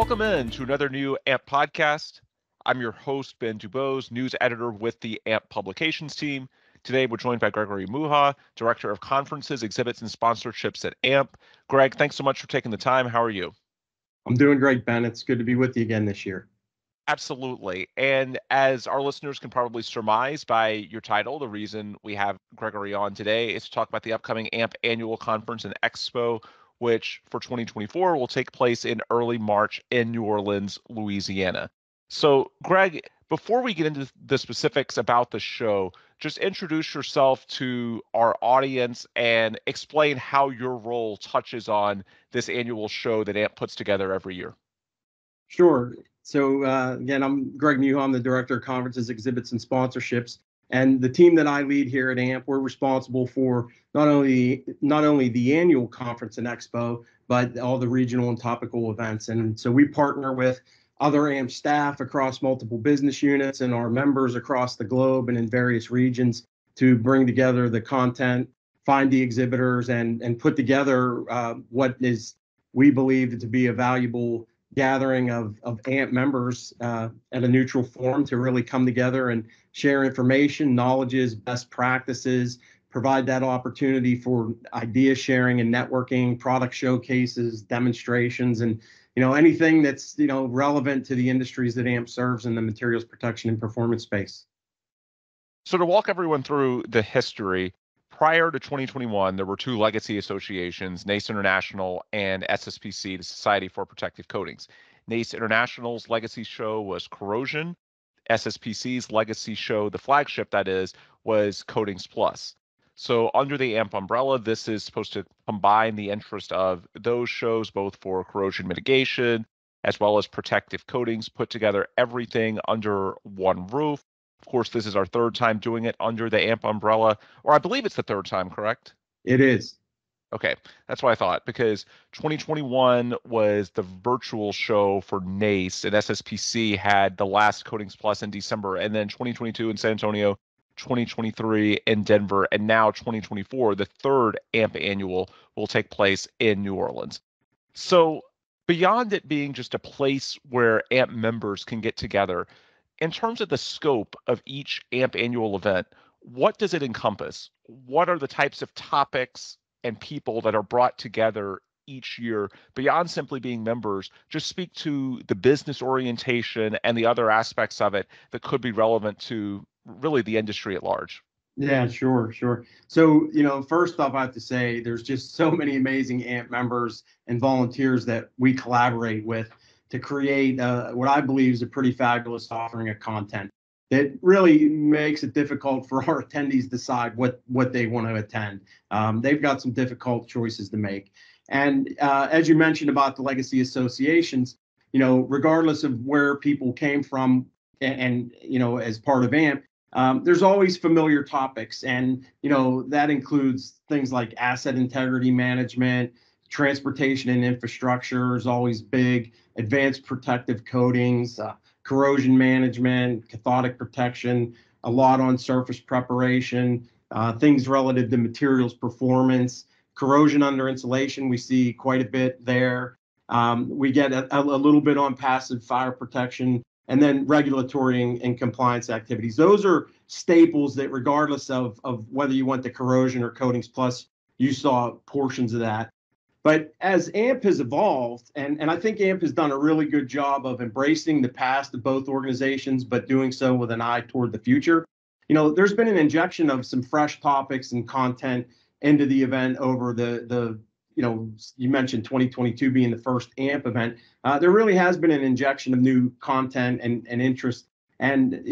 Welcome in to another new AMP podcast. I'm your host, Ben Dubose, news editor with the AMP publications team. Today, we're joined by Gregory Muha, Director of Conferences, Exhibits, and Sponsorships at AMP. Greg, thanks so much for taking the time. How are you? I'm doing great, Ben. It's good to be with you again this year. Absolutely. And as our listeners can probably surmise by your title, the reason we have Gregory on today is to talk about the upcoming AMP Annual Conference and Expo, which for 2024 will take place in early March in New Orleans, Louisiana. So, Greg, before we get into the specifics about the show, just introduce yourself to our audience and explain how your role touches on this annual show that AMP puts together every year. Sure. So again, I'm Greg Muha. I'm the Director of Conferences, Exhibits, and Sponsorships. And the team that I lead here at AMP, we're responsible for not only the annual conference and expo, but all the regional and topical events. And so we partner with other AMP staff across multiple business units and our members across the globe and in various regions to bring together the content, find the exhibitors, and put together what is we believe to be a valuable gathering of AMP members at a neutral forum to really come together and share information, knowledges, best practices, provide that opportunity for idea sharing and networking, product showcases, demonstrations, and anything that's relevant to the industries that AMP serves in the materials protection and performance space. So to walk everyone through the history, prior to 2021, there were two legacy associations, NACE International and SSPC, the Society for Protective Coatings. NACE International's legacy show was Corrosion. SSPC's legacy show, the Flagship that is, was Coatings Plus. So under the AMP umbrella, this is supposed to combine the interest of those shows, both for corrosion mitigation as well as protective coatings, put together everything under one roof. Of course, this is our third time doing it under the AMP umbrella, or I believe it's the third time, correct? It is. Okay, that's what I thought, because 2021 was the virtual show for NACE, and SSPC had the last Coatings Plus in December, and then 2022 in San Antonio, 2023 in Denver, and now 2024, the third AMP annual, will take place in New Orleans. So beyond it being just a place where AMP members can get together, in terms of the scope of each AMP annual event, what does it encompass? What are the types of topics and people that are brought together each year beyond simply being members? Just speak to the business orientation and the other aspects of it that could be relevant to really the industry at large. Yeah, sure. So, first off, I have to say there's just so many amazing AMP members and volunteers that we collaborate with to create what I believe is a pretty fabulous offering of content that really makes it difficult for our attendees to decide what they want to attend. They've got some difficult choices to make. And as you mentioned about the legacy associations, regardless of where people came from and as part of AMP, there's always familiar topics. And, that includes things like asset integrity management, transportation and infrastructure is always big, advanced protective coatings, corrosion management, cathodic protection, a lot on surface preparation, things relative to materials performance, corrosion under insulation, we see quite a bit there. We get a little bit on passive fire protection, and then regulatory and compliance activities. Those are staples that regardless of whether you went to Corrosion or Coatings Plus, you saw portions of that. But as AMP has evolved, and I think AMP has done a really good job of embracing the past of both organizations, but doing so with an eye toward the future, there's been an injection of some fresh topics and content into the event over the you mentioned 2022 being the first AMP event. There really has been an injection of new content and interest. And,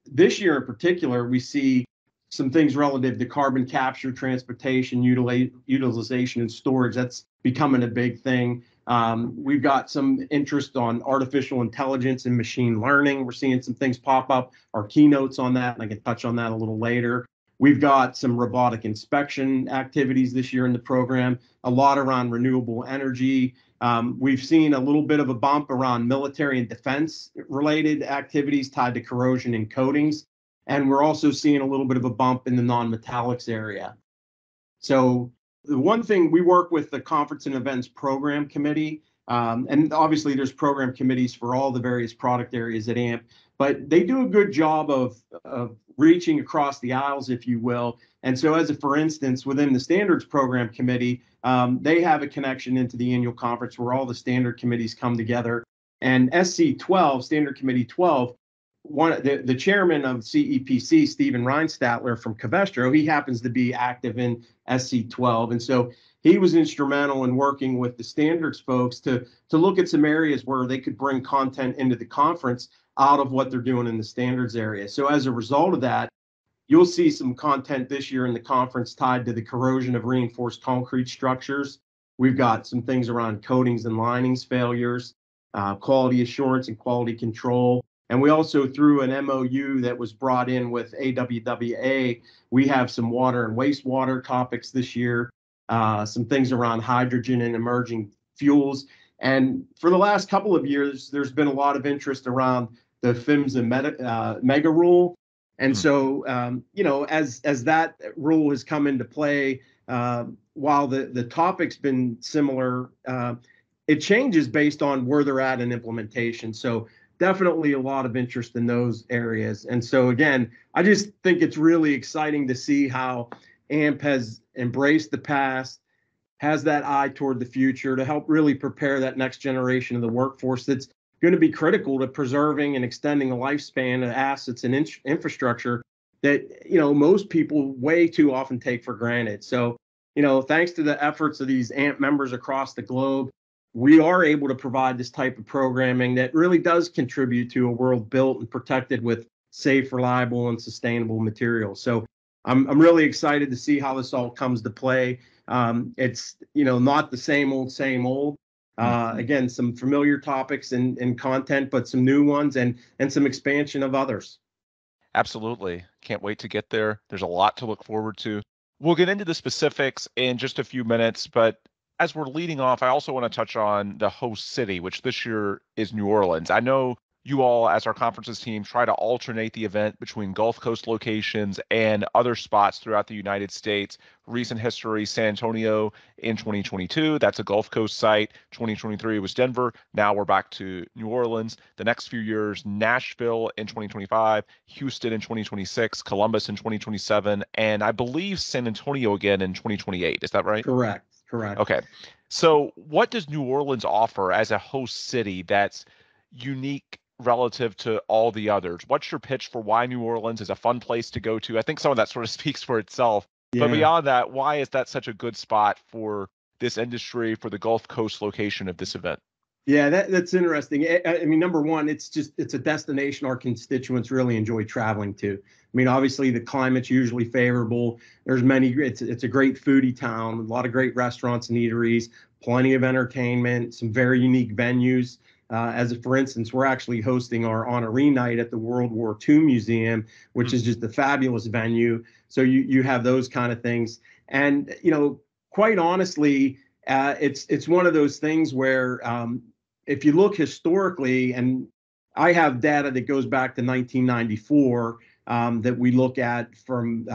this year in particular, we see some things relative to carbon capture, transportation, utilization, and storage. That's becoming a big thing. We've got some interest on artificial intelligence and machine learning. We're seeing some things pop up. Our keynotes on that, and I can touch on that a little later. We've got some robotic inspection activities this year in the program, a lot around renewable energy. We've seen a little bit of a bump around military and defense related activities tied to corrosion and coatings. And we're also seeing a little bit of a bump in the non-metallics area. So the one thing we work with the Conference and Events Program Committee, And obviously there's program committees for all the various product areas at AMP, but they do a good job of reaching across the aisles, if you will. And so for instance, within the standards program committee, they have a connection into the annual conference where all the standard committees come together. And SC 12, Standard Committee 12, the chairman of CEPC, Stephen Reinstatler from Covestro, he happens to be active in SC 12. And so he was instrumental in working with the standards folks to look at some areas where they could bring content into the conference out of what they're doing in the standards area. So as a result of that, you'll see some content this year in the conference tied to the corrosion of reinforced concrete structures. We've got some things around coatings and linings failures, quality assurance and quality control. And we also, through an MOU that was brought in with AWWA, we have some water and wastewater topics this year, some things around hydrogen and emerging fuels. And for the last couple of years, there's been a lot of interest around the PHMSA mega rule. And so, as that rule has come into play, while the topic's been similar, it changes based on where they're at in implementation. So definitely a lot of interest in those areas. And so, again, I just think it's really exciting to see how AMP has embraced the past, has that eye toward the future to help really prepare that next generation of the workforce that's going to be critical to preserving and extending the lifespan of assets and infrastructure that, most people way too often take for granted. So, thanks to the efforts of these AMP members across the globe, we are able to provide this type of programming that really does contribute to a world built and protected with safe, reliable, and sustainable materials. So I'm really excited to see how this all comes to play. It's, not the same old. Again, some familiar topics and content, but some new ones and some expansion of others. Absolutely. Can't wait to get there. There's a lot to look forward to. We'll get into the specifics in just a few minutes, but as we're leading off, I also want to touch on the host city, which this year is New Orleans. I know you all, as our conferences team, try to alternate the event between Gulf Coast locations and other spots throughout the United States. Recent history, San Antonio in 2022, that's a Gulf Coast site. 2023 was Denver. Now we're back to New Orleans. The next few years, Nashville in 2025, Houston in 2026, Columbus in 2027, and I believe San Antonio again in 2028. Is that right? Correct. Okay. So what does New Orleans offer as a host city that's unique relative to all the others? What's your pitch for why New Orleans is a fun place to go to? I think some of that sort of speaks for itself. Yeah. But beyond that, why is that such a good spot for this industry, for the Gulf Coast location of this event? Yeah, that's interesting. I mean, number one, it's a destination our constituents really enjoy traveling to. I mean, obviously the climate's usually favorable. It's a great foodie town, a lot of great restaurants and eateries, plenty of entertainment, some very unique venues. For instance, we're actually hosting our honoree night at the World War II Museum, which is just a fabulous venue. So you have those kind of things. And, quite honestly, it's one of those things where if you look historically, and I have data that goes back to 1994 that we look at from,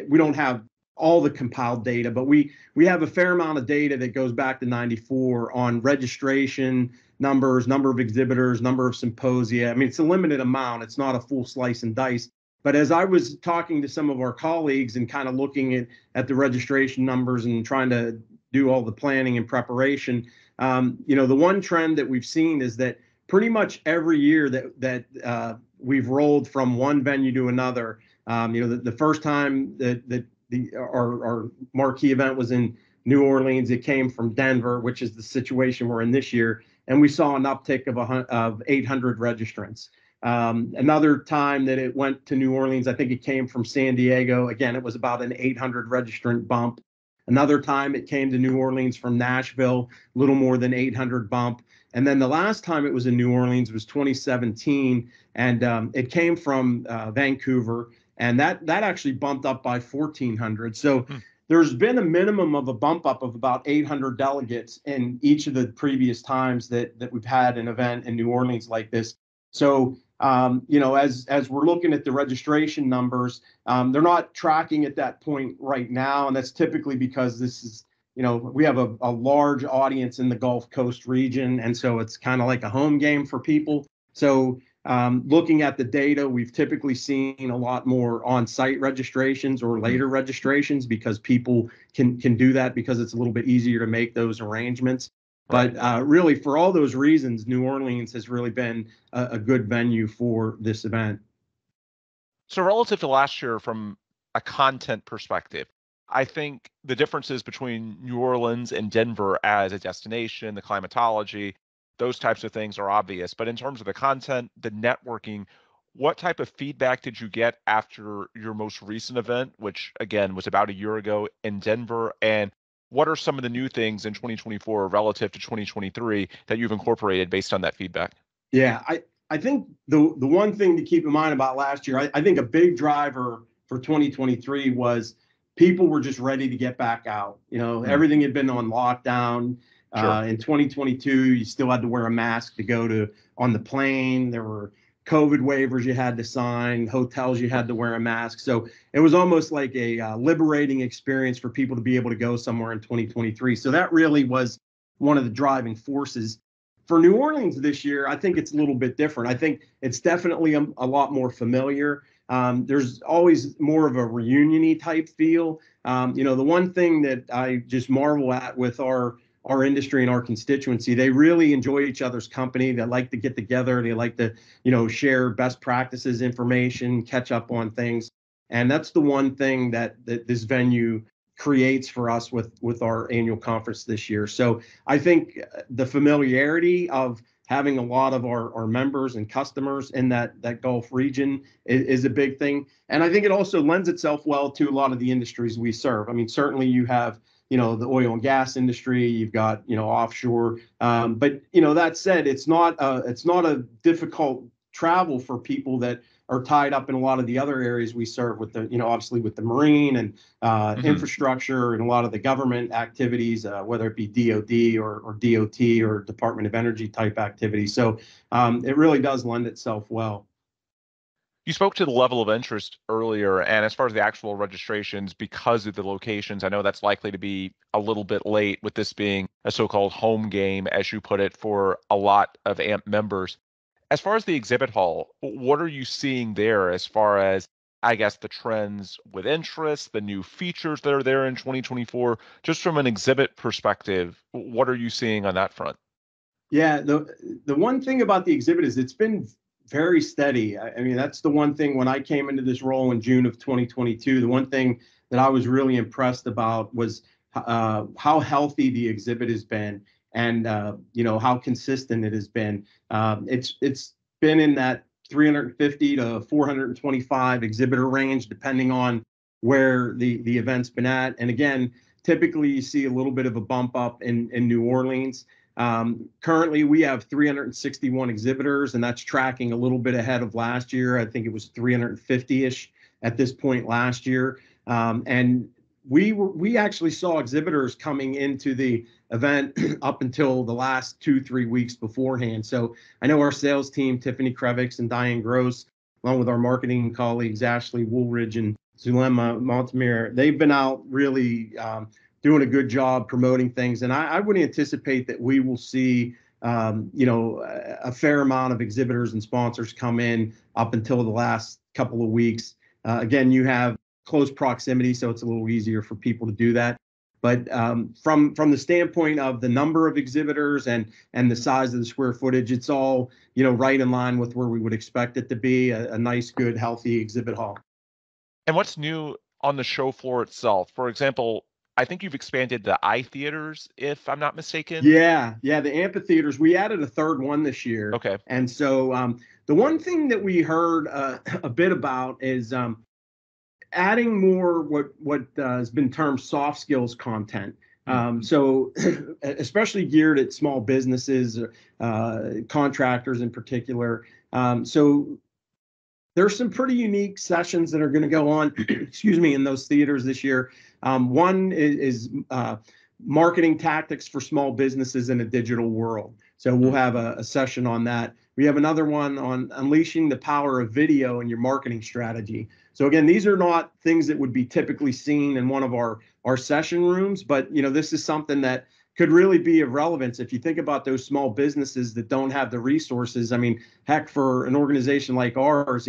we don't have all the compiled data, but we have a fair amount of data that goes back to 94 on registration numbers, number of exhibitors, number of symposia. I mean, it's a limited amount. It's not a full slice and dice. But as I was talking to some of our colleagues and kind of looking at the registration numbers and trying to do all the planning and preparation, the one trend that we've seen is that pretty much every year that we've rolled from one venue to another. The first time that our marquee event was in New Orleans, it came from Denver, which is the situation we're in this year, and we saw an uptick of 800 registrants. Another time that it went to New Orleans, I think it came from San Diego. Again, it was about an 800 registrant bump. Another time it came to New Orleans from Nashville, a little more than 800 bump. And then the last time it was in New Orleans was 2017, and it came from Vancouver, and that actually bumped up by 1,400. So there's been a minimum of a bump up of about 800 delegates in each of the previous times that we've had an event in New Orleans like this. So, as we're looking at the registration numbers, they're not tracking at that point right now. And that's typically because this is, we have a large audience in the Gulf Coast region, and so it's kind of like a home game for people. So looking at the data, we've typically seen a lot more on-site registrations or later registrations because people can do that because it's a little bit easier to make those arrangements. But really, for all those reasons, New Orleans has really been a good venue for this event. So relative to last year, from a content perspective, I think the differences between New Orleans and Denver as a destination, the climatology, those types of things are obvious. But in terms of the content, the networking, what type of feedback did you get after your most recent event, which again was about a year ago in Denver? And what are some of the new things in 2024 relative to 2023 that you've incorporated based on that feedback? Yeah, I think the one thing to keep in mind about last year, I think a big driver for 2023 was people were just ready to get back out. Everything had been on lockdown. Sure. In 2022, you still had to wear a mask to go on the plane. There were COVID waivers you had to sign, hotels you had to wear a mask. So it was almost like a liberating experience for people to be able to go somewhere in 2023. So that really was one of the driving forces. For New Orleans this year, I think it's a little bit different. I think it's definitely a lot more familiar. There's always more of a reunion-y type feel. The one thing that I just marvel at with our industry and our constituency, they really enjoy each other's company. They like to get together. They like to, share best practices, information, catch up on things. And that's the one thing that this venue creates for us with our annual conference this year. So I think the familiarity of having a lot of our members and customers in that Gulf region is a big thing. And I think it also lends itself well to a lot of the industries we serve. I mean, certainly you have, the oil and gas industry, you've got, offshore. But, that said, it's not a difficult travel for people that are tied up in a lot of the other areas we serve with the, obviously with the marine and infrastructure and a lot of the government activities, whether it be DOD or DOT or Department of Energy type activities. So it really does lend itself well. You spoke to the level of interest earlier, and as far as the actual registrations, because of the locations, I know that's likely to be a little bit late with this being a so-called home game, as you put it, for a lot of AMP members. As far as the exhibit hall, what are you seeing there as far as, I guess, the trends with interest, the new features that are there in 2024? Just from an exhibit perspective, what are you seeing on that front? Yeah, the one thing about the exhibit is it's been very steady. I mean, that's the one thing when I came into this role in June of 2022, the one thing that I was really impressed about was how healthy the exhibit has been and how consistent it has been. It's been in that 350 to 425 exhibitor range, depending on where the event's been at. And again, typically you see a little bit of a bump up in New Orleans. Currently, we have 361 exhibitors, and that's tracking a little bit ahead of last year. I think it was 350-ish at this point last year. And we actually saw exhibitors coming into the event up until the last 2-3 weeks beforehand. So I know our sales team, Tiffany Krevix and Diane Gross, along with our marketing colleagues, Ashley Woolridge and Zulema Montemir, they've been out really doing a good job promoting things. And I would anticipate that we will see, a fair amount of exhibitors and sponsors come in up until the last couple of weeks. Again, you have close proximity, so it's a little easier for people to do that. But from the standpoint of the number of exhibitors and the size of the square footage, it's all, right in line with where we would expect it to be, a nice, good, healthy exhibit hall. And what's new on the show floor itself? For example, I think you've expanded the eye theaters, if I'm not mistaken. Yeah, the amphitheaters. We added a third one this year. Okay. And so the one thing that we heard a bit about is adding more what has been termed soft skills content. So especially geared at small businesses, contractors in particular. So there's some pretty unique sessions that are going to go on, excuse me, in those theaters this year. One is marketing tactics for small businesses in a digital world. So we'll have a session on that. We have another one on unleashing the power of video in your marketing strategy. So again, these are not things that would be typically seen in one of our session rooms, but this is something that could really be of relevance if you think about those small businesses that don't have the resources. I mean, heck, for an organization like ours,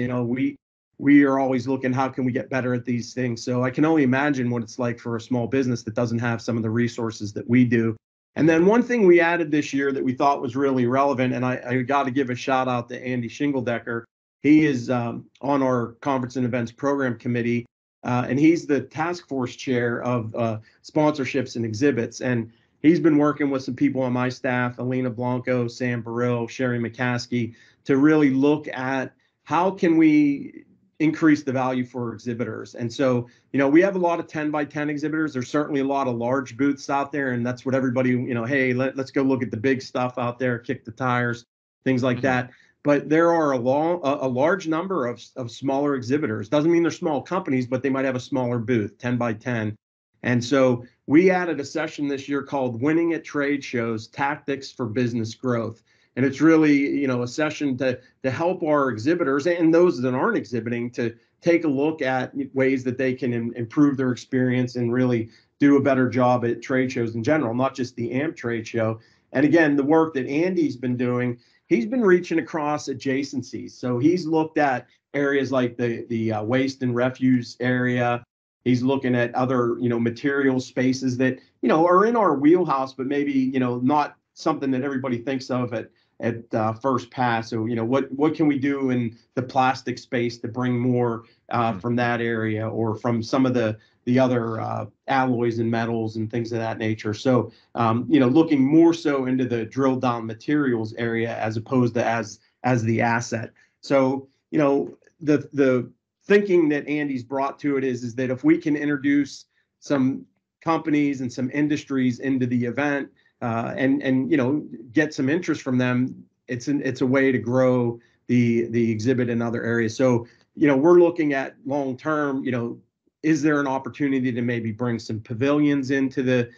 we are always looking, how can we get better at these things? So I can only imagine what it's like for a small business that doesn't have some of the resources that we do. And then one thing we added this year that we thought was really relevant, and I got to give a shout out to Andy Shingledecker. He is on our conference and events program committee, and he's the task force chair of sponsorships and exhibits. And he's been working with some people on my staff, Alina Blanco, Sam Burrill, Sherry McCaskey, to really look at how can we increase the value for exhibitors. And so, we have a lot of 10 by 10 exhibitors. There's certainly a lot of large booths out there, and that's what everybody, hey, let's go look at the big stuff out there, kick the tires, things like that. But there are a large number of smaller exhibitors. Doesn't mean they're small companies, but they might have a smaller booth, 10 by 10. And so we added a session this year called Winning at Trade Shows, Tactics for Business Growth. And it's really, a session to help our exhibitors and those that aren't exhibiting to take a look at ways that they can improve their experience and really do a better job at trade shows in general, not just the AMP trade show. And again, the work that Andy's been doing, he's been reaching across adjacencies. So he's looked at areas like the waste and refuse area. He's looking at other, material spaces that, are in our wheelhouse, but maybe, not something that everybody thinks of at first pass. So, what can we do in the plastic space to bring more from that area, or from some of the other alloys and metals and things of that nature. So, looking more so into the drill down materials area as opposed to as the asset. So, the thinking that Andy's brought to it is that if we can introduce some companies and some industries into the event, and get some interest from them, it's a way to grow the exhibit in other areas. So we're looking at long term, is there an opportunity to maybe bring some pavilions into the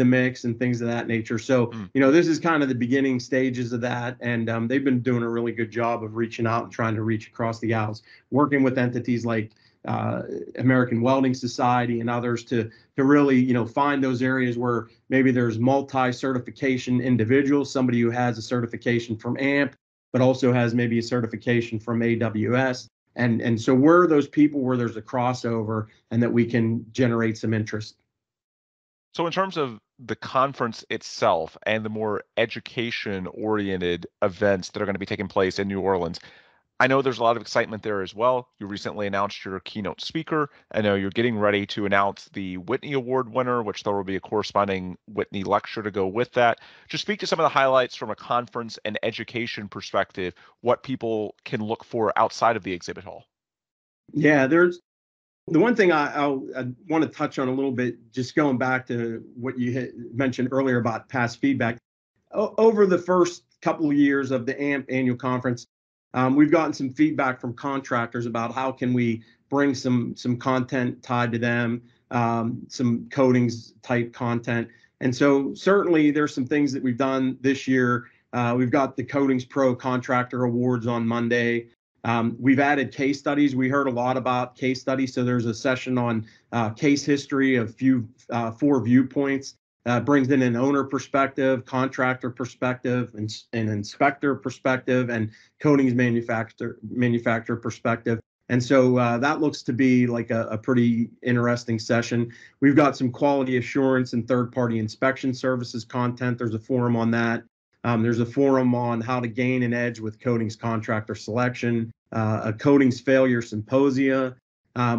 mix and things of that nature? So this is kind of the beginning stages of that, and they've been doing a really good job of reaching out and trying to reach across the aisles, working with entities like American Welding Society and others to really find those areas where maybe there's multi-certification individuals, somebody who has a certification from AMP but also has maybe a certification from AWS, and so we're those people where there's a crossover and that we can generate some interest. So in terms of the conference itself and the more education oriented events that are going to be taking place in New Orleans, I know there's a lot of excitement there as well. You recently announced your keynote speaker. I know you're getting ready to announce the Whitney Award winner, which there will be a corresponding Whitney lecture to go with that. Just speak to some of the highlights from a conference and education perspective, what people can look for outside of the exhibit hall. Yeah, there's the one thing I want to touch on a little bit, just going back to what you mentioned earlier about past feedback. Over the first couple of years of the AMP annual conference, we've gotten some feedback from contractors about how can we bring some content tied to them, some coatings type content. And so certainly there's some things that we've done this year. We've got the Coatings Pro Contractor Awards on Monday. We've added case studies. We heard a lot about case studies. So there's a session on case history of 4 viewpoints. Brings in an owner perspective, contractor perspective, and an inspector perspective, and coatings manufacturer perspective. And so that looks to be like a pretty interesting session. We've got some quality assurance and third-party inspection services content. There's a forum on that. There's a forum on how to gain an edge with coatings contractor selection, a coatings failure symposia.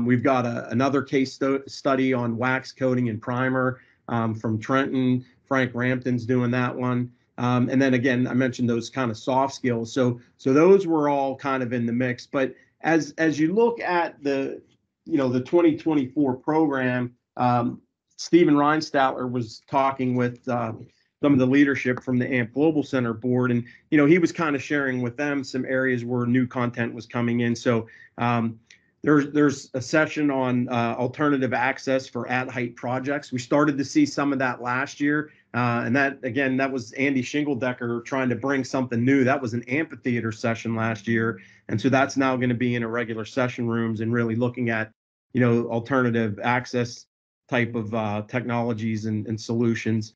We've got another case study on wax coating and primer from Trenton. Frank Rampton's doing that one. And then again, I mentioned those kind of soft skills. So those were all kind of in the mix. But as you look at the 2024 program, Stephen Reinstatler was talking with some of the leadership from the AMP Global Center board, and he was kind of sharing with them some areas where new content was coming in. So There's a session on alternative access for at-height projects. We started to see some of that last year. And that was Andy Shingledecker trying to bring something new. That was an amphitheater session last year. And so that's now going to be in a regular session rooms and really looking at, alternative access type of technologies and solutions.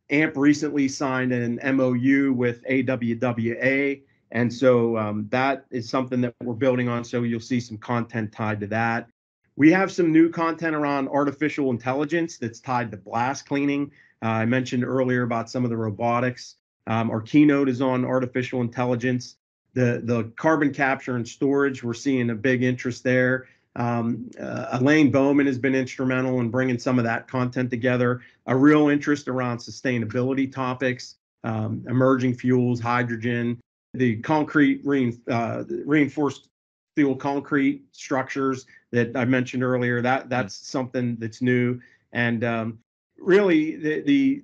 AMP recently signed an MOU with AWWA. And so that is something that we're building on. So you'll see some content tied to that. We have some new content around artificial intelligence that's tied to blast cleaning. I mentioned earlier about some of the robotics. Our keynote is on artificial intelligence. The carbon capture and storage, we're seeing a big interest there. Elaine Bowman has been instrumental in bringing some of that content together. A real interest around sustainability topics, emerging fuels, hydrogen, the concrete reinforced steel concrete structures that I mentioned earlier. That's something that's new. And really, the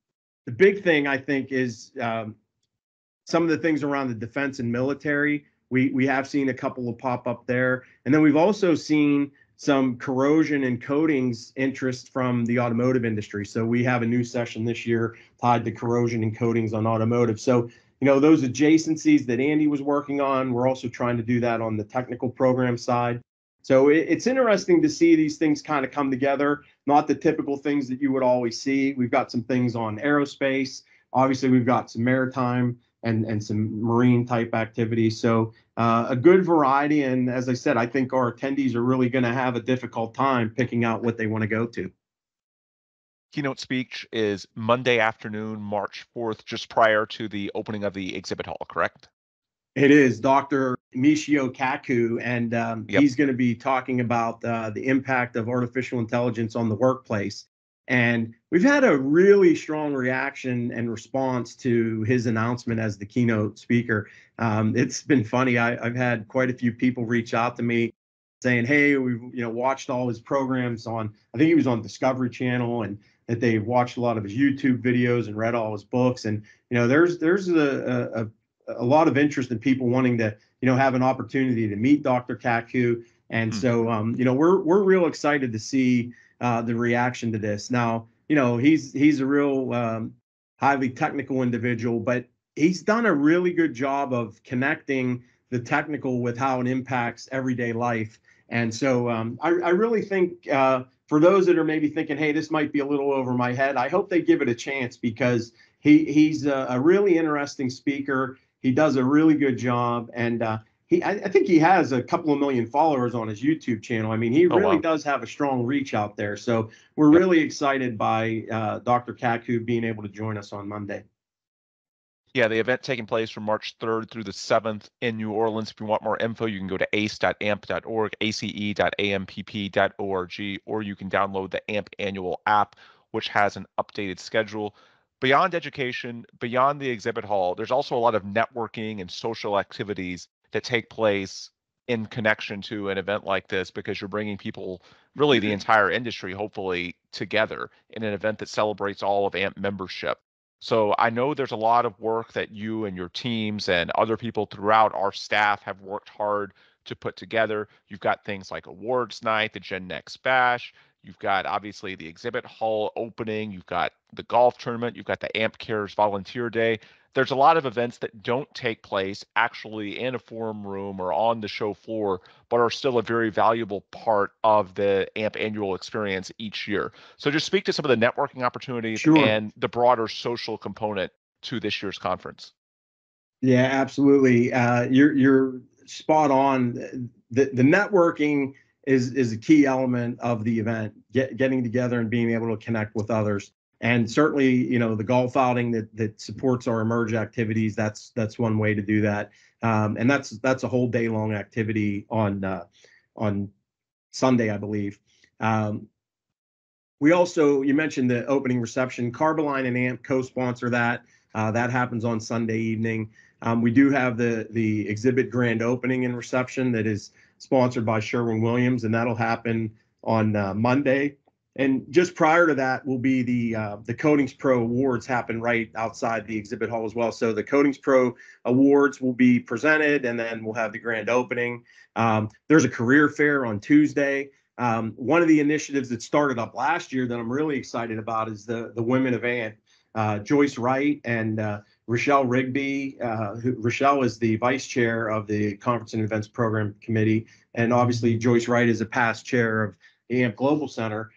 big thing I think is some of the things around the defense and military. We have seen a couple of pop up there, and then we've also seen some corrosion and coatings interest from the automotive industry. So we have a new session this year tied to corrosion and coatings on automotive. So those adjacencies that Andy was working on, we're also trying to do that on the technical program side. So it's interesting to see these things kind of come together, not the typical things that you would always see. We've got some things on aerospace. Obviously, we've got some maritime and some marine type activities. So a good variety. And as I said, I think our attendees are really going to have a difficult time picking out what they want to go to. Keynote speech is Monday afternoon, March 4th, just prior to the opening of the exhibit hall, correct? It is Dr. Michio Kaku, and Yep. He's going to be talking about the impact of artificial intelligence on the workplace. And we've had a really strong reaction and response to his announcement as the keynote speaker. It's been funny. I've had quite a few people reach out to me saying, "Hey, we've watched all his programs on. I think he was on Discovery Channel, and that they've watched a lot of his YouTube videos and read all his books." And there's a lot of interest in people wanting to have an opportunity to meet Dr. Kaku. And so we're real excited to see the reaction to this. Now he's a real highly technical individual, but he's done a really good job of connecting the technical with how it impacts everyday life. And so I really think for those that are maybe thinking, hey, this might be a little over my head, I hope they give it a chance, because he's a really interesting speaker. He does a really good job, and I think he has a couple of million followers on his YouTube channel. I mean, he really does have a strong reach out there. So we're really excited by Dr. Kaku being able to join us on Monday. Yeah, the event taking place from March 3rd through the 7th in New Orleans. If you want more info, you can go to ace.amp.org, ace.ampp.org, or you can download the AMP annual app, which has an updated schedule. Beyond education, beyond the exhibit hall, there's also a lot of networking and social activities that take place in connection to an event like this, because you're bringing people, really the entire industry, hopefully, together in an event that celebrates all of AMP membership. So I know there's a lot of work that you and your teams and other people throughout our staff have worked hard to put together. You've got things like awards night, the Gen Next Bash. You've got obviously the exhibit hall opening. You've got the golf tournament. You've got the AMP Cares Volunteer Day. There's a lot of events that don't take place actually in a forum room or on the show floor, but are still a very valuable part of the AMP annual experience each year. So just speak to some of the networking opportunities and the broader social component to this year's conference. Yeah, absolutely. You're spot on. The networking is a key element of the event, getting together and being able to connect with others. And certainly, the golf outing that supports our Emerge activities, that's one way to do that. And that's a whole day long activity on Sunday, I believe. We also, you mentioned the opening reception. Carboline and AMP co-sponsor that. That happens on Sunday evening. We do have the exhibit grand opening and reception that is sponsored by Sherwin-Williams, and that'll happen on Monday. And just prior to that will be the Coatings Pro Awards happen right outside the exhibit hall as well. So the Coatings Pro Awards will be presented, and then we'll have the grand opening. There's a career fair on Tuesday. One of the initiatives that started up last year that I'm really excited about is the Women of AMP. Joyce Wright and Rochelle Rigby. Rochelle is the vice chair of the Conference and Events Program Committee, and obviously Joyce Wright is a past chair of the AMP Global Center.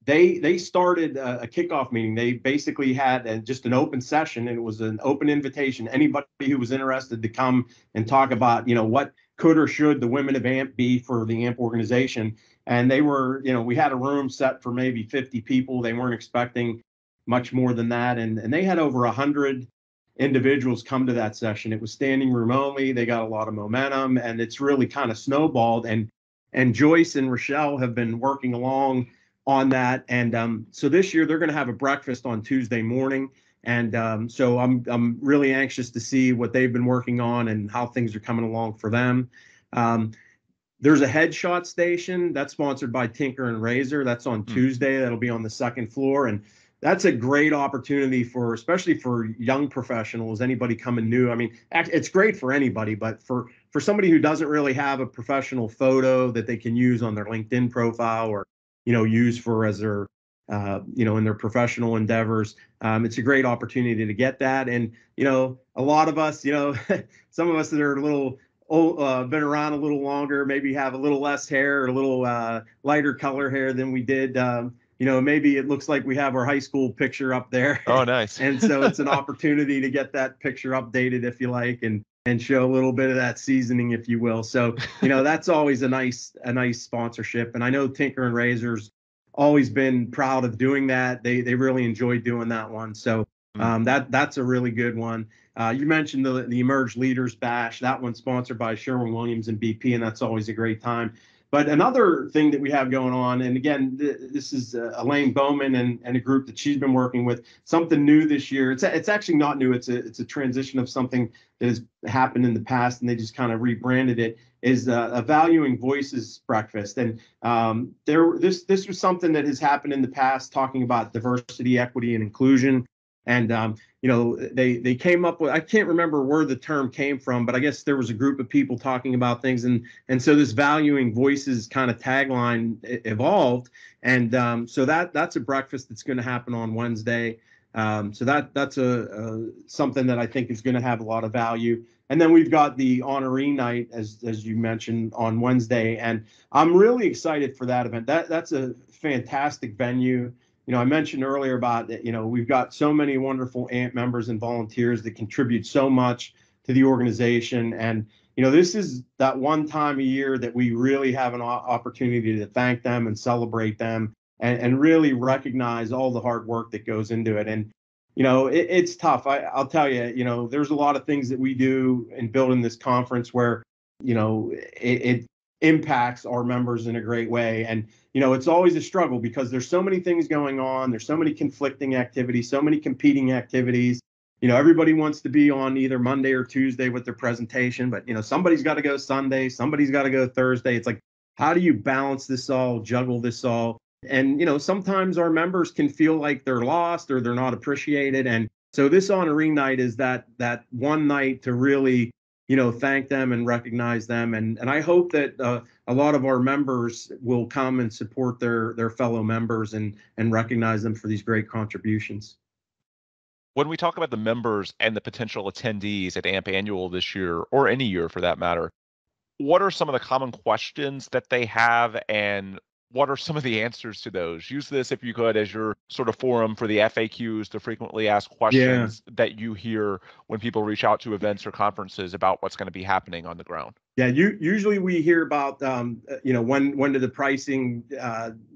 They started a kickoff meeting. They basically had just an open session, and it was an open invitation. Anybody who was interested to come and talk about, what could or should the Women of AMP be for the AMP organization. And they were, we had a room set for maybe 50 people. They weren't expecting much more than that. And they had over 100 individuals come to that session. It was standing room only. They got a lot of momentum, and it's really kind of snowballed. And Joyce and Rochelle have been working along on that. And so this year they're going to have a breakfast on Tuesday morning. And so I'm really anxious to see what they've been working on and how things are coming along for them. There's a headshot station that's sponsored by Tinker and Razor. That's on Tuesday. That'll be on the second floor. And that's a great opportunity especially for young professionals, anybody coming new. I mean, it's great for anybody, but for somebody who doesn't really have a professional photo that they can use on their LinkedIn profile or, use for as their, in their professional endeavors, it's a great opportunity to get that. And, a lot of us, some of us that are a little old, been around a little longer, maybe have a little less hair or a little lighter color hair than we did. Maybe it looks like we have our high school picture up there. Oh, nice. And so it's an opportunity to get that picture updated, if you like, and show a little bit of that seasoning, if you will. So, that's always a nice sponsorship. And I know Tinker and Razor's always been proud of doing that. They really enjoy doing that one. So that's a really good one. You mentioned the Emerge Leaders Bash. That one's sponsored by Sherwin-Williams and BP, and that's always a great time. But another thing that we have going on, and again, this is Elaine Bowman and a group that she's been working with, something new this year. It's actually not new. It's a transition of something that has happened in the past, and they just kind of rebranded it, is a Valuing Voices breakfast. And this was something that has happened in the past, talking about diversity, equity, and inclusion. And they came up with, I can't remember where the term came from, but I guess there was a group of people talking about things, and so this Valuing Voices kind of tagline evolved. And so that's a breakfast that's going to happen on Wednesday. So that's something that I think is going to have a lot of value. And then we've got the honoree night, as you mentioned, on Wednesday, and I'm really excited for that event. That's a fantastic venue. I mentioned earlier about that, we've got so many wonderful AMP members and volunteers that contribute so much to the organization. And, this is that one time a year that we really have an opportunity to thank them and celebrate them and really recognize all the hard work that goes into it. And, it's tough. I'll tell you, there's a lot of things that we do in building this conference where, it impacts our members in a great way. And, it's always a struggle because there's so many things going on. There's so many conflicting activities, so many competing activities. Everybody wants to be on either Monday or Tuesday with their presentation, but, somebody's got to go Sunday, somebody's got to go Thursday. It's like, how do you balance this all, juggle this all? And, sometimes our members can feel like they're lost or they're not appreciated. And so this honoree night is that one night to really, thank them and recognize them. And I hope that a lot of our members will come and support their fellow members and recognize them for these great contributions. When we talk about the members and the potential attendees at AMP Annual this year, or any year for that matter, what are some of the common questions that they have, and what are some of the answers to those? Use this, if you could, as your sort of forum for the FAQs, the frequently asked questions that you hear when people reach out to events or conferences about what's going to be happening on the ground. Yeah, usually we hear about, when do the pricing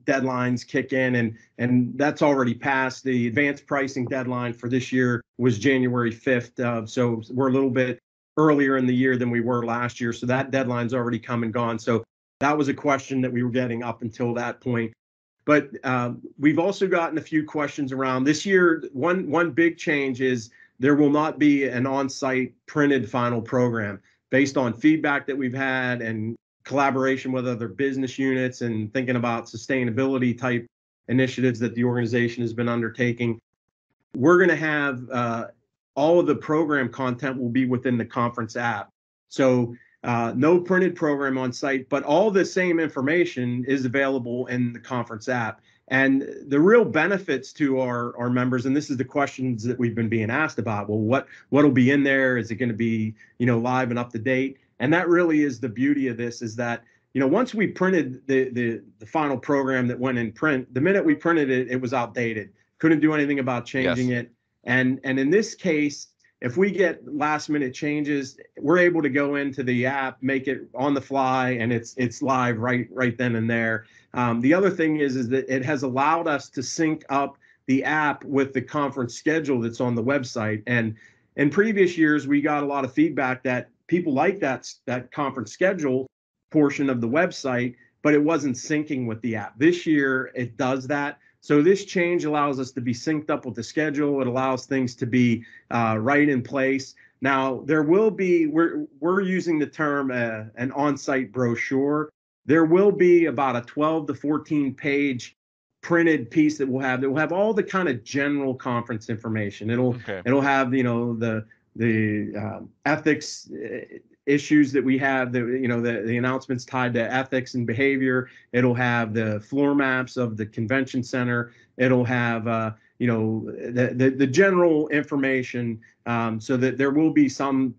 deadlines kick in, and that's already passed. The advanced pricing deadline for this year was January 5th. So we're a little bit earlier in the year than we were last year. So that deadline's already come and gone. So that was a question that we were getting up until that point. But we've also gotten a few questions around this year. One big change is there will not be an on-site printed final program. Based on feedback that we've had and collaboration with other business units and thinking about sustainability type initiatives that the organization has been undertaking. We're going to have all of the program content will be within the conference app. So no printed program on site, but all the same information is available in the conference app. And the real benefits to our members, and this is the questions that we've been being asked about. Well, what'll be in there? Is it going to be, live and up to date? And that really is the beauty of this, is that, once we printed the final program that went in print, the minute we printed it, it was outdated. Couldn't do anything about changing it. And in this case, if we get last minute changes, we're able to go into the app, make it on the fly, and it's live right then and there. The other thing is that it has allowed us to sync up the app with the conference schedule that's on the website. And in previous years, we got a lot of feedback that people like that conference schedule portion of the website, but it wasn't syncing with the app. This year, it does that. So this change allows us to be synced up with the schedule. It allows things to be right in place. Now, there will be, we're using the term an on-site brochure. There will be about a 12 to 14 page printed piece that we'll have all the kind of general conference information. It'll have, the ethics issues that we have, the announcements tied to ethics and behavior. It'll have the floor maps of the convention center. It'll have, the general information, so that there will be some,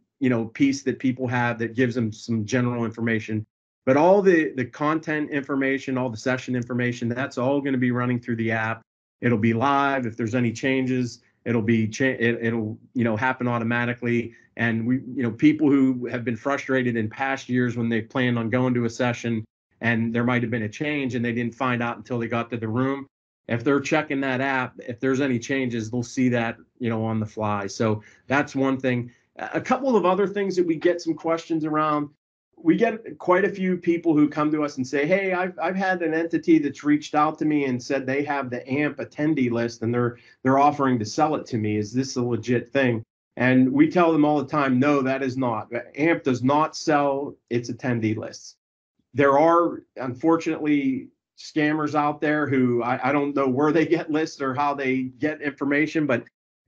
piece that people have that gives them some general information. But all the content information, all the session information, that's all going to be running through the app. It'll be live. If there's any changes, it'll happen automatically. And people who have been frustrated in past years when they planned on going to a session and there might have been a change and they didn't find out until they got to the room, if they're checking that app, if there's any changes, they'll see that, on the fly. So that's one thing. A couple of other things that we get some questions around. We get quite a few people who come to us and say, hey, I've had an entity that's reached out to me and said they have the AMP attendee list and they're offering to sell it to me. Is this a legit thing? And we tell them all the time, no, that is not. AMP does not sell its attendee lists. There are, unfortunately, scammers out there who I don't know where they get lists or how they get information, but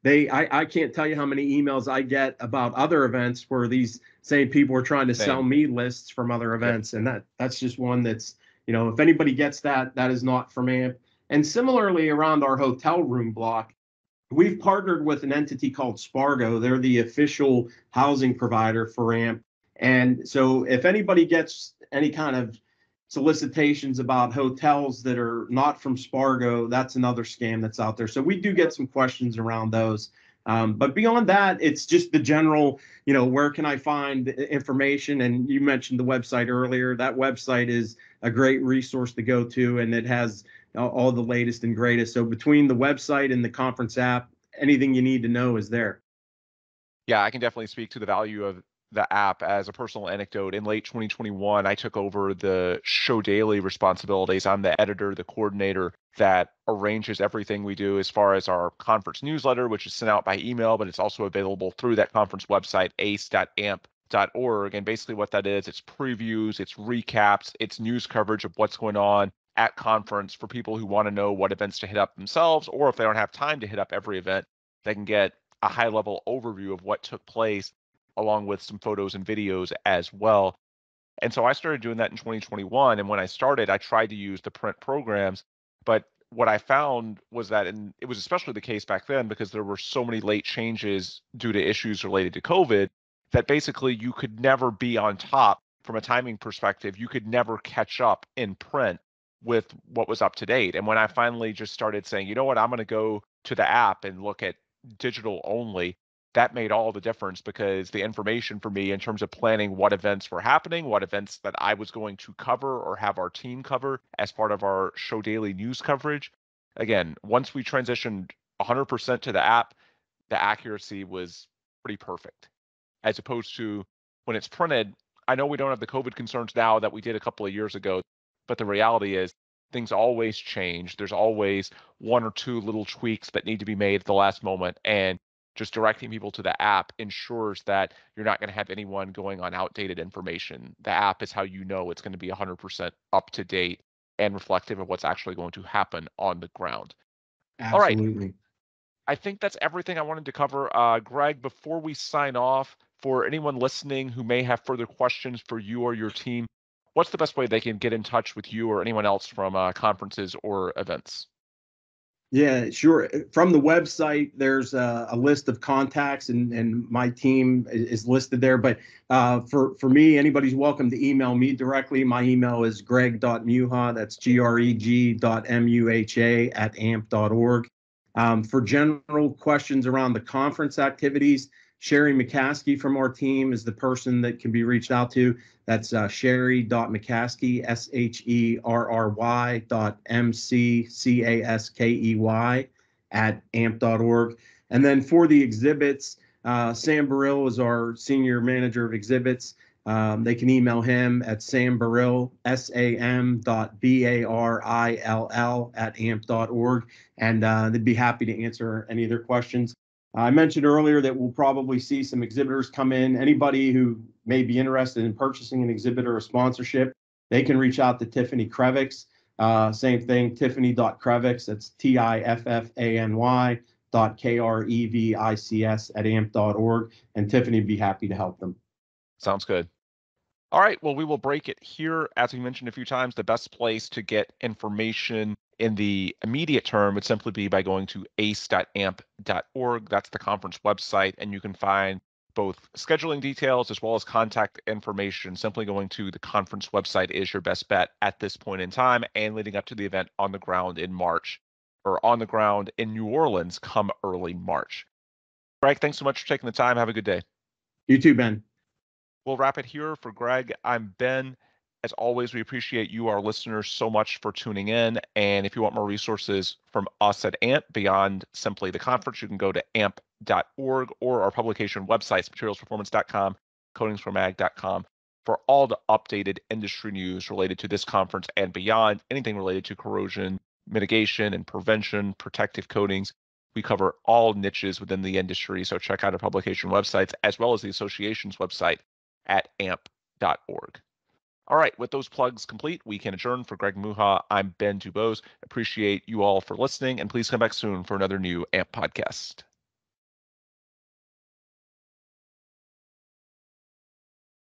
I can't tell you how many emails I get about other events where these same people are trying to sell me lists from other events. Yep. And that's just one that's, if anybody gets that is not from AMP. And similarly, around our hotel room block, we've partnered with an entity called Spargo. They're the official housing provider for AMP. And so if anybody gets any kind of solicitations about hotels that are not from Spargo, that's another scam that's out there. So we do get some questions around those. But beyond that, it's just the general, where can I find information? And you mentioned the website earlier. That website is a great resource to go to, and it has all the latest and greatest. So between the website and the conference app, anything you need to know is there. Yeah, I can definitely speak to the value of the app as a personal anecdote. In late 2021, I took over the show daily responsibilities. I'm the editor, the coordinator that arranges everything we do as far as our conference newsletter, which is sent out by email, but it's also available through that conference website, ace.amp.org. And basically what that is, it's previews, it's recaps, it's news coverage of what's going on at conference for people who want to know what events to hit up themselves, or if they don't have time to hit up every event, they can get a high level overview of what took place along with some photos and videos as well. And so I started doing that in 2021. And when I started, I tried to use the print programs. But what I found was that, and it was especially the case back then because there were so many late changes due to issues related to COVID, that basically you could never be on top from a timing perspective. You could never catch up in print with what was up to date. And when I finally just started saying, you know what, I'm going to go to the app and look at digital only, that made all the difference because the information for me in terms of planning what events were happening, what events that I was going to cover or have our team cover as part of our show daily news coverage. Again, once we transitioned 100% to the app, the accuracy was pretty perfect. As opposed to when it's printed, I know we don't have the COVID concerns now that we did a couple of years ago, but the reality is things always change. There's always one or two little tweaks that need to be made at the last moment. And just directing people to the app ensures that you're not going to have anyone going on outdated information. The app is how you know it's going to be 100% up to date and reflective of what's actually going to happen on the ground. All right. Absolutely. I think that's everything I wanted to cover. Greg, before we sign off, for anyone listening who may have further questions for you or your team, what's the best way they can get in touch with you or anyone else from conferences or events? Yeah, sure. From the website, there's a list of contacts, and my team is listed there. But for me, anybody's welcome to email me directly. My email is greg.muha, that's greg.muha @amp.org. For general questions around the conference activities, Sherry McCaskey from our team is the person that can be reached out to. That's Sherry.McCaskey, SHERRY.MCCASKEY @amp.org. And then for the exhibits, Sam Burrill is our senior manager of exhibits. They can email him at samburrill, sam.barrill @amp.org, and they'd be happy to answer any of their questions. I mentioned earlier that we'll probably see some exhibitors come in. Anybody who may be interested in purchasing an exhibit or a sponsorship, they can reach out to Tiffany Krevix. Same thing, tiffany.krevix, that's TIFFANY .KREVICS @amp.org, and Tiffany would be happy to help them. Sounds good. All right, well, we will break it here. As we mentioned a few times, the best place to get information in the immediate term would simply be by going to ace.amp.org. That's the conference website, and you can find both scheduling details as well as contact information. Simply going to the conference website is your best bet at this point in time and leading up to the event on the ground in March, or on the ground in New Orleans come early March. Greg, thanks so much for taking the time. Have a good day. You too, Ben. We'll wrap it here. For Greg, I'm Ben. As always, we appreciate you, our listeners, so much for tuning in. And if you want more resources from us at AMP beyond simply the conference, you can go to amp.org or our publication websites, materialsperformance.com, coatingsformag.com, for all the updated industry news related to this conference and beyond, anything related to corrosion mitigation and prevention, protective coatings. We cover all niches within the industry. So check out our publication websites as well as the association's website at amp.org. All right, with those plugs complete, we can adjourn. For Greg Muha, I'm Ben Dubose. Appreciate you all for listening, and please come back soon for another new AMP podcast.